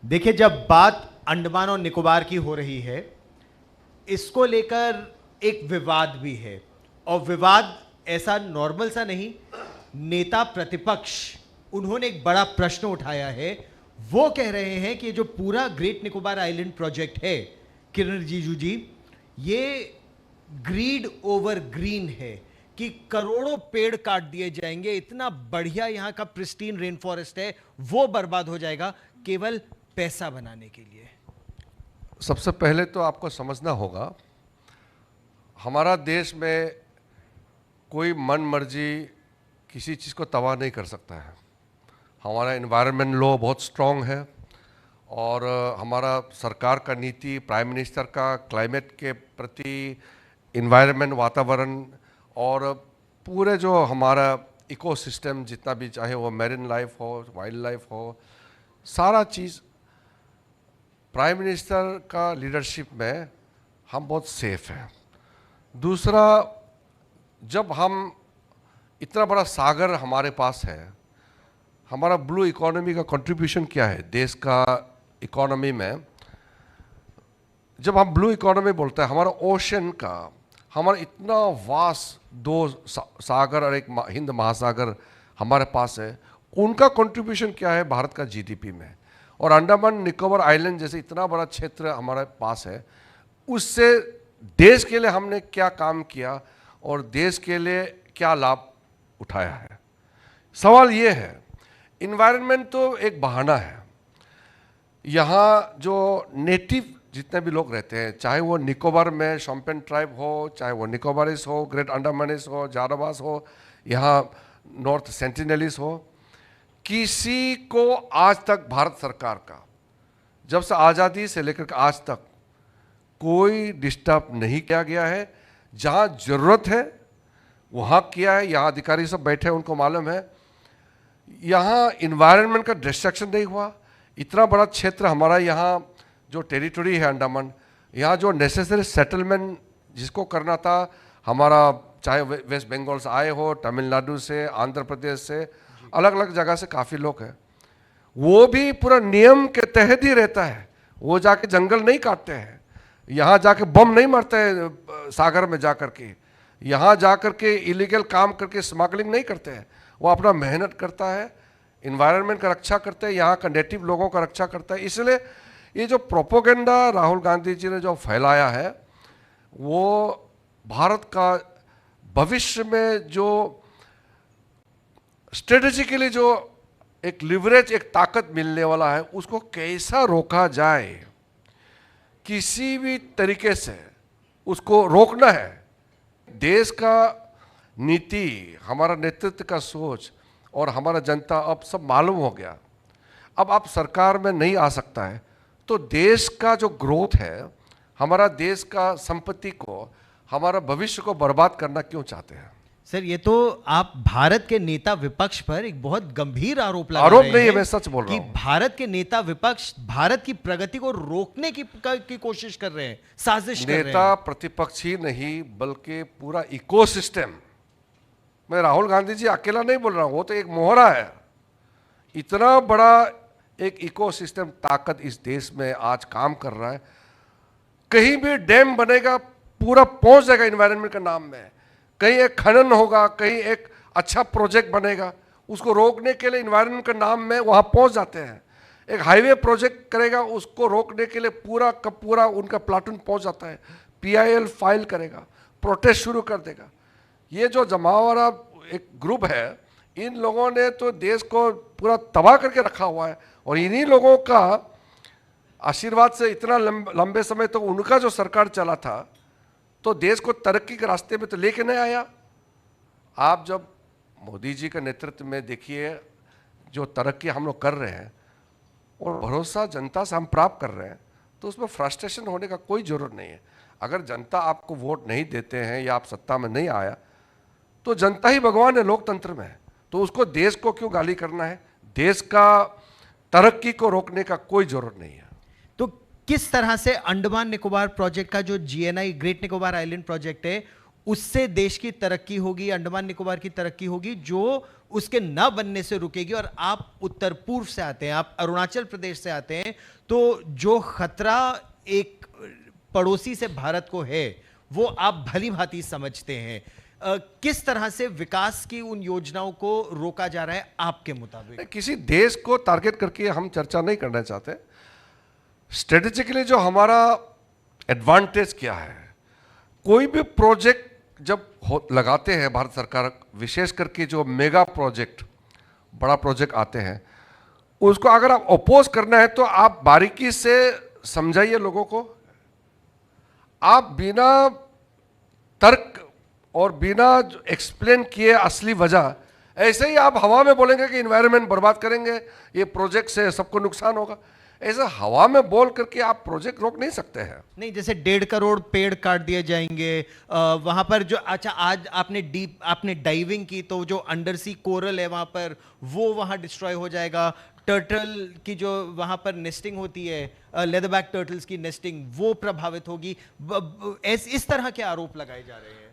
देखिए, जब बात अंडमान और निकोबार की हो रही है, इसको लेकर एक विवाद भी है। और विवाद ऐसा नॉर्मल सा नहीं, नेता प्रतिपक्ष उन्होंने एक बड़ा प्रश्न उठाया है। वो कह रहे हैं कि जो पूरा ग्रेट निकोबार आइलैंड प्रोजेक्ट है, किरण रिजिजू जी, ये ग्रीड ओवर ग्रीन है कि करोड़ों पेड़ काट दिए जाएंगे, इतना बढ़िया यहां का प्रिस्टीन रेन फॉरेस्ट है वो बर्बाद हो जाएगा केवल पैसा बनाने के लिए। सबसे पहले तो आपको समझना होगा, हमारा देश में कोई मन मर्जी किसी चीज़ को तबाह नहीं कर सकता है। हमारा एनवायरनमेंट लॉ बहुत स्ट्रॉन्ग है और हमारा सरकार का नीति, प्राइम मिनिस्टर का क्लाइमेट के प्रति, एनवायरनमेंट, वातावरण और पूरे जो हमारा इकोसिस्टम जितना भी, चाहे वो मैरिन लाइफ हो, वाइल्ड लाइफ हो, सारा चीज़ प्राइम मिनिस्टर का लीडरशिप में हम बहुत सेफ हैं। दूसरा, जब हम इतना बड़ा सागर हमारे पास है, हमारा ब्लू इकोनॉमी का कंट्रीब्यूशन क्या है देश का इकोनॉमी में। जब हम ब्लू इकोनॉमी बोलते हैं, हमारा ओशन का, हमारा इतना वास्ट दो सागर और एक हिंद महासागर हमारे पास है, उनका कंट्रीब्यूशन क्या है भारत का जीडीपी में। और अंडमान निकोबार आइलैंड जैसे इतना बड़ा क्षेत्र हमारे पास है, उससे देश के लिए हमने क्या काम किया और देश के लिए क्या लाभ उठाया है। सवाल ये है, इन्वायरमेंट तो एक बहाना है। यहाँ जो नेटिव जितने भी लोग रहते हैं, चाहे वो निकोबार में शोम्पेन ट्राइब हो, चाहे वो निकोबारिस हो, ग्रेट अंडमानिस हो, जारावास हो, यहाँ नॉर्थ सेंटिनेलिस हो, किसी को आज तक भारत सरकार का जब से आज़ादी से लेकर आज तक कोई डिस्टर्ब नहीं किया गया है। जहाँ ज़रूरत है वहाँ किया है। यहाँ अधिकारी सब बैठे हैं, उनको मालूम है। यहाँ इन्वायरमेंट का डिस्ट्रक्शन नहीं हुआ। इतना बड़ा क्षेत्र हमारा, यहाँ जो टेरिटरी है अंडमान, यहाँ जो नेसेसरी सेटलमेंट जिसको करना था, हमारा चाहे वेस्ट बंगाल से आए हो, तमिलनाडु से, आंध्र प्रदेश से, अलग अलग जगह से काफ़ी लोग हैं, वो भी पूरा नियम के तहत ही रहता है। वो जाके जंगल नहीं काटते हैं, यहाँ जाके बम नहीं मारते हैं सागर में जा कर के, यहाँ जा कर के इलीगल काम करके स्मगलिंग नहीं करते हैं। वो अपना मेहनत करता है, इन्वायरमेंट का रक्षा करते हैं, यहाँ का नेटिव लोगों का रक्षा करता है। इसलिए ये जो प्रोपोगेंडा राहुल गांधी जी ने जो फैलाया है, वो भारत का भविष्य में जो स्ट्रेटेजिकली जो एक लिवरेज, एक ताकत मिलने वाला है, उसको कैसा रोका जाए, किसी भी तरीके से उसको रोकना है। देश का नीति, हमारा नेतृत्व का सोच और हमारा जनता अब सब मालूम हो गया। अब आप सरकार में नहीं आ सकता है तो देश का जो ग्रोथ है, हमारा देश का संपत्ति को, हमारा भविष्य को बर्बाद करना क्यों चाहते हैं? सर, ये तो आप भारत के नेता विपक्ष पर एक बहुत गंभीर आरोप लगा आरोप रहे नहीं है, हैं मैं सच बोल रहा कि हूं। भारत के नेता विपक्ष भारत की प्रगति को रोकने की कोशिश कर रहे हैं, साजिश कर रहे नेता हैं। प्रतिपक्ष ही नहीं बल्कि पूरा इकोसिस्टम। मैं राहुल गांधी जी अकेला नहीं बोल रहा हूं, वो तो एक मोहरा है। इतना बड़ा एक इकोसिस्टम ताकत इस देश में आज काम कर रहा है। कहीं भी डैम बनेगा, पूरा पहुंच जाएगा इन्वायरमेंट के नाम में। कहीं एक खनन होगा, कहीं एक अच्छा प्रोजेक्ट बनेगा, उसको रोकने के लिए इन्वायरमेंट के नाम में वहाँ पहुँच जाते हैं। एक हाईवे प्रोजेक्ट करेगा, उसको रोकने के लिए पूरा का पूरा उनका प्लाटून पहुँच जाता है। PIL फाइल करेगा, प्रोटेस्ट शुरू कर देगा। ये जो जमावड़ा एक ग्रुप है, इन लोगों ने तो देश को पूरा तबाह करके रखा हुआ है। और इन्हीं लोगों का आशीर्वाद से इतना लंबे समय तक उनका जो सरकार चला था, तो देश को तरक्की के रास्ते में तो लेके नहीं आया। आप जब मोदी जी के नेतृत्व में देखिए जो तरक्की हम लोग कर रहे हैं और भरोसा जनता से हम प्राप्त कर रहे हैं, तो उसमें फ्रस्ट्रेशन होने का कोई ज़रूरत नहीं है। अगर जनता आपको वोट नहीं देते हैं या आप सत्ता में नहीं आया, तो जनता ही भगवान है लोकतंत्र में। तो उसको देश को क्यों गाली करना है? देश का तरक्की को रोकने का कोई ज़रूरत नहीं है। तो किस तरह से अंडमान निकोबार प्रोजेक्ट का जो GNI great Nicobar island project है, उससे देश की तरक्की होगी, अंडमान निकोबार की तरक्की होगी, जो उसके न बनने से रुकेगी। और आप उत्तर पूर्व से आते हैं, आप अरुणाचल प्रदेश से आते हैं, तो जो खतरा एक पड़ोसी से भारत को है वो आप भली भांति समझते हैं। किस तरह से विकास की उन योजनाओं को रोका जा रहा है आपके मुताबिक? किसी देश को टारगेट करके हम चर्चा नहीं करना चाहते। स्ट्रेटेजिकली जो हमारा एडवांटेज क्या है, कोई भी प्रोजेक्ट जब लगाते हैं भारत सरकार, विशेष करके जो मेगा प्रोजेक्ट, बड़ा प्रोजेक्ट आते हैं, उसको अगर आप अपोज करना है तो आप बारीकी से समझाइए लोगों को। आप बिना तर्क और बिना एक्सप्लेन किए असली वजह, ऐसे ही आप हवा में बोलेंगे कि इन्वायरमेंट बर्बाद करेंगे, ये प्रोजेक्ट से सबको नुकसान होगा, ऐसा हवा में बोल करके आप प्रोजेक्ट रोक नहीं सकते हैं। नहीं, जैसे 1.5 करोड़ पेड़ काट दिए जाएंगे वहां पर जो, अच्छा आज आपने डाइविंग की तो जो अंडर सी कोरल है वहां पर वो वहां डिस्ट्रॉय हो जाएगा। टर्टल की जो वहां पर नेस्टिंग होती है, लेदरबैक टर्टल्स की नेस्टिंग वो प्रभावित होगी। इस तरह के आरोप लगाए जा रहे हैं।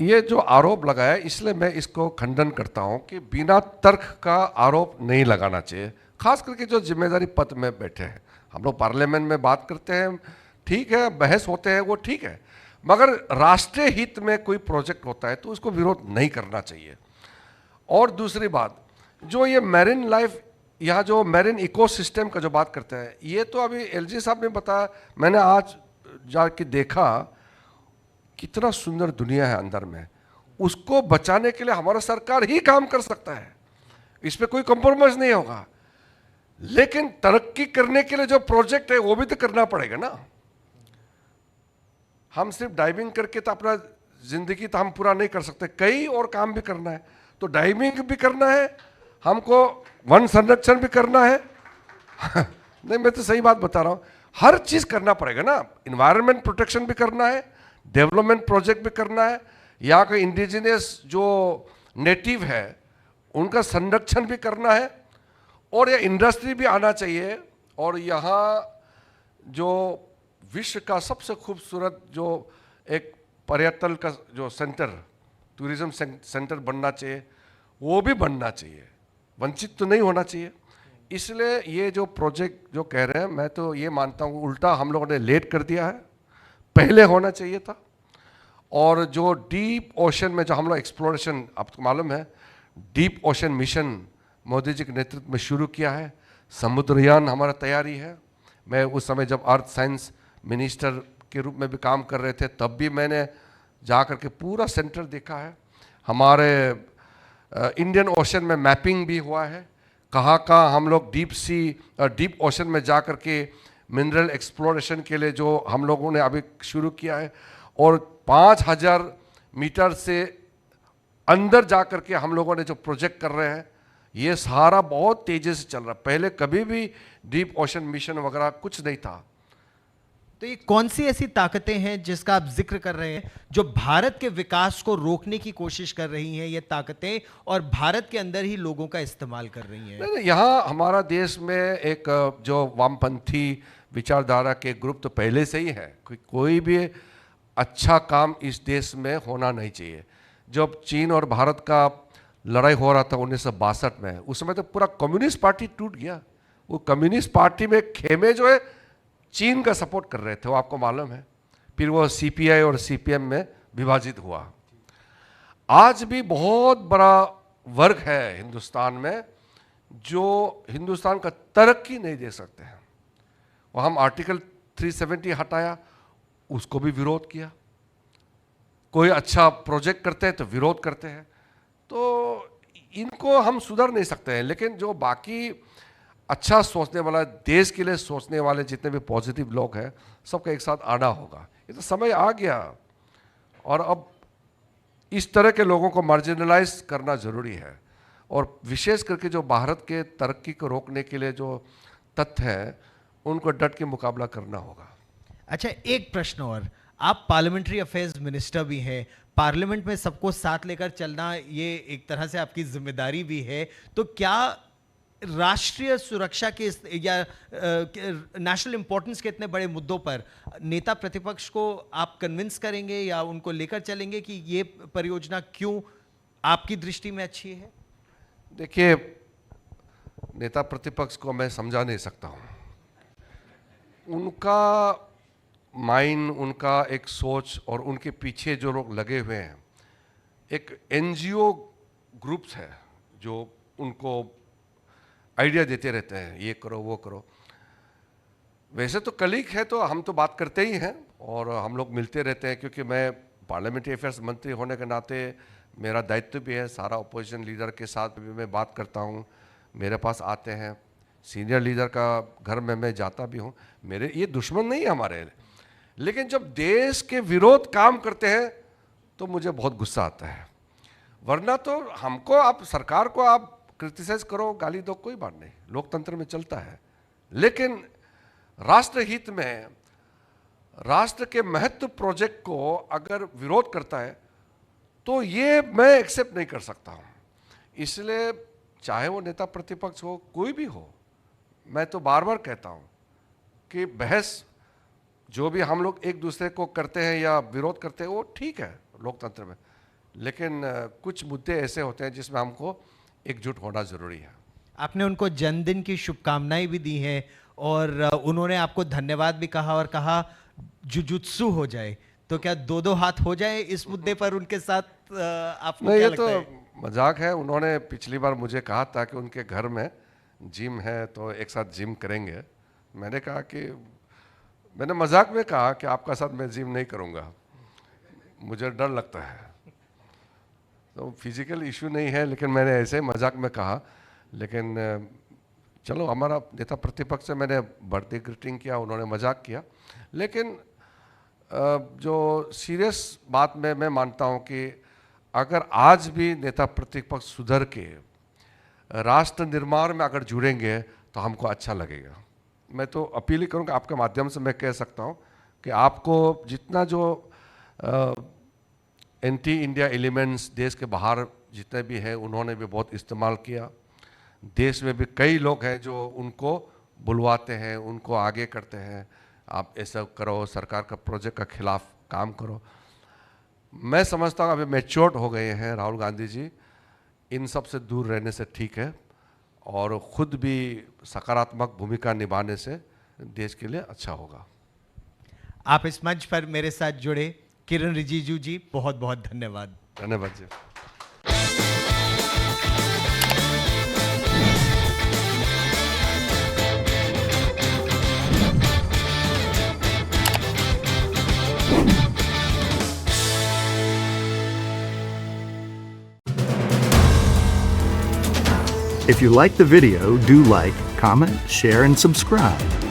ये जो आरोप लगाया, इसलिए मैं इसको खंडन करता हूं कि बिना तर्क का आरोप नहीं लगाना चाहिए, खास करके जो जिम्मेदारी पद में बैठे हैं। हम लोग पार्लियामेंट में बात करते हैं, ठीक है, बहस होते हैं, वो ठीक है, मगर राष्ट्रीय हित में कोई प्रोजेक्ट होता है तो उसको विरोध नहीं करना चाहिए। और दूसरी बात, जो ये मैरिन लाइफ, यहाँ जो मैरिन इकोसिस्टम का जो बात करते हैं, ये तो अभी एलजी साहब ने बताया, मैंने आज जाके देखा कितना सुंदर दुनिया है अंदर में, उसको बचाने के लिए हमारा सरकार ही काम कर सकता है, इस पे कोई कॉम्प्रोमाइज नहीं होगा। लेकिन तरक्की करने के लिए जो प्रोजेक्ट है वो भी तो करना पड़ेगा ना। हम सिर्फ डाइविंग करके तो अपना जिंदगी तो हम पूरा नहीं कर सकते, कई और काम भी करना है। तो डाइविंग भी करना है हमको, वन संरक्षण भी करना है नहीं, मैं तो सही बात बता रहा हूं, हर चीज करना पड़ेगा ना। इन्वायरमेंट प्रोटेक्शन भी करना है, डेवलपमेंट प्रोजेक्ट भी करना है, यहाँ के इंडिजिनियस जो नेटिव है उनका संरक्षण भी करना है, और ये इंडस्ट्री भी आना चाहिए। और यहाँ जो विश्व का सबसे खूबसूरत जो एक पर्यटन का जो सेंटर, टूरिज्म सेंटर बनना चाहिए, वो भी बनना चाहिए, वंचित तो नहीं होना चाहिए। इसलिए ये जो प्रोजेक्ट जो कह रहे हैं, मैं तो ये मानता हूँ उल्टा हम लोगों ने लेट कर दिया है, पहले होना चाहिए था। और जो डीप ओशन में जो हम लोग एक्सप्लोरेशन, आपको मालूम है deep ocean mission Modi ji के नेतृत्व में शुरू किया है, समुद्रयान हमारा तैयारी है। मैं उस समय जब अर्थ साइंस मिनिस्टर के रूप में भी काम कर रहे थे, तब भी मैंने जा कर के पूरा सेंटर देखा है। हमारे इंडियन ओशन में मैपिंग भी हुआ है, कहाँ कहाँ हम लोग डीप ओशन में जा कर के मिनरल एक्सप्लोरेशन के लिए जो हम लोगों ने अभी शुरू किया है, और 5000 मीटर से अंदर जा कर के हम लोगों ने जो प्रोजेक्ट कर रहे हैं, ये सारा बहुत तेजी से चल रहा है। पहले कभी भी डीप ओशन मिशन वगैरह कुछ नहीं था। तो ये कौन सी ऐसी ताकतें हैं जिसका आप जिक्र कर रहे हैं जो भारत के विकास को रोकने की कोशिश कर रही हैं, ये ताकतें, और भारत के अंदर ही लोगों का इस्तेमाल कर रही हैं? नहीं, यहाँ हमारा देश में एक जो वामपंथी विचारधारा के ग्रुप तो पहले से ही है। कोई भी अच्छा काम इस देश में होना नहीं चाहिए। जब चीन और भारत का लड़ाई हो रहा था 1962 में, उस समय तो पूरा कम्युनिस्ट पार्टी टूट गया। वो कम्युनिस्ट पार्टी में खेमे जो है चीन का सपोर्ट कर रहे थे, वो आपको मालूम है। फिर वो सीपीआई और सीपीएम में विभाजित हुआ। आज भी बहुत बड़ा वर्ग है हिंदुस्तान में जो हिंदुस्तान का तरक्की नहीं दे सकते हैं। वो हम आर्टिकल 370 हटाया, उसको भी विरोध किया। कोई अच्छा प्रोजेक्ट करते हैं तो विरोध करते हैं। तो इनको हम सुधर नहीं सकते हैं। लेकिन जो बाकी अच्छा सोचने वाला, देश के लिए सोचने वाले जितने भी पॉजिटिव लोग हैं, सबका एक साथ आना होगा। ये तो समय आ गया, और अब इस तरह के लोगों को मार्जिनलाइज करना ज़रूरी है। और विशेष करके जो भारत के तरक्की को रोकने के लिए जो तथ्य हैं, उनको डट के मुकाबला करना होगा। अच्छा, एक प्रश्न और, आप पार्लियामेंट्री अफेयर्स मिनिस्टर भी हैं, पार्लियामेंट में सबको साथ लेकर चलना ये एक तरह से आपकी जिम्मेदारी भी है। तो क्या राष्ट्रीय सुरक्षा के या नेशनल इंपॉर्टेंस के इतने बड़े मुद्दों पर नेता प्रतिपक्ष को आप कन्विंस करेंगे या उनको लेकर चलेंगे कि ये परियोजना क्यों आपकी दृष्टि में अच्छी है? देखिए, नेता प्रतिपक्ष को मैं समझा नहीं सकता हूँ। उनका माइंड, उनका एक सोच और उनके पीछे जो लोग लगे हुए हैं, एक एनजीओ ग्रुप्स है जो उनको आइडिया देते रहते हैं, ये करो वो करो। वैसे तो कलीग है तो हम तो बात करते ही हैं और हम लोग मिलते रहते हैं, क्योंकि मैं पार्लियामेंट्री अफेयर्स मंत्री होने के नाते मेरा दायित्व भी है, सारा अपोजिशन लीडर के साथ भी मैं बात करता हूँ, मेरे पास आते हैं, सीनियर लीडर का घर में मैं जाता भी हूँ। मेरे ये दुश्मन नहीं है हमारे, लेकिन जब देश के विरोध काम करते हैं तो मुझे बहुत गुस्सा आता है। वरना तो हमको, आप सरकार को आप क्रिटिसाइज करो, गाली दो, कोई बात नहीं, लोकतंत्र में चलता है। लेकिन राष्ट्र हित में, राष्ट्र के महत्व प्रोजेक्ट को अगर विरोध करता है तो ये मैं एक्सेप्ट नहीं कर सकता हूँ। इसलिए चाहे वो नेता प्रतिपक्ष हो, कोई भी हो, मैं तो बार बार कहता हूँ कि बहस जो भी हम लोग एक दूसरे को करते हैं या विरोध करते हैं वो ठीक है लोकतंत्र में, लेकिन कुछ मुद्दे ऐसे होते हैं जिसमें हमको एकजुट होना जरूरी है। आपने उनको जन्मदिन की शुभकामनाएं भी दी हैं और उन्होंने आपको धन्यवाद भी कहा और कहा जुजुत्सु हो जाए, तो क्या दो दो हाथ हो जाए इस मुद्दे पर उनके साथ? आपको नहीं, क्या ये लगता है? तो मजाक है। उन्होंने पिछली बार मुझे कहा था कि उनके घर में जिम है तो एक साथ जिम करेंगे। मैंने कहा कि, मैंने मजाक में कहा कि आपका साथ मैं जिम नहीं करूँगा, मुझे डर लगता है। तो फिजिकल इशू नहीं है, लेकिन मैंने ऐसे मजाक में कहा। लेकिन चलो, हमारा नेता प्रतिपक्ष से मैंने बर्थडे ग्रीटिंग किया, उन्होंने मजाक किया। लेकिन जो सीरियस बात में मैं मानता हूँ कि अगर आज भी नेता प्रतिपक्ष सुधर के राष्ट्र निर्माण में अगर जुड़ेंगे तो हमको अच्छा लगेगा। मैं तो अपील ही करूँगा, आपके माध्यम से मैं कह सकता हूँ कि आपको जितना जो एंटी इंडिया एलिमेंट्स देश के बाहर जितने भी हैं उन्होंने भी बहुत इस्तेमाल किया। देश में भी कई लोग हैं जो उनको बुलवाते हैं, उनको आगे करते हैं, आप ऐसा करो, सरकार का प्रोजेक्ट का खिलाफ काम करो। मैं समझता हूँ अभी मैच्योर्ड हो गए हैं राहुल गांधी जी, इन सब से दूर रहने से ठीक है और खुद भी सकारात्मक भूमिका निभाने से देश के लिए अच्छा होगा। आप इस मंच पर मेरे साथ जुड़े किरण रिजिजू जी, बहुत बहुत धन्यवाद। धन्यवाद जी। If you like the video, do like, comment, share, and subscribe.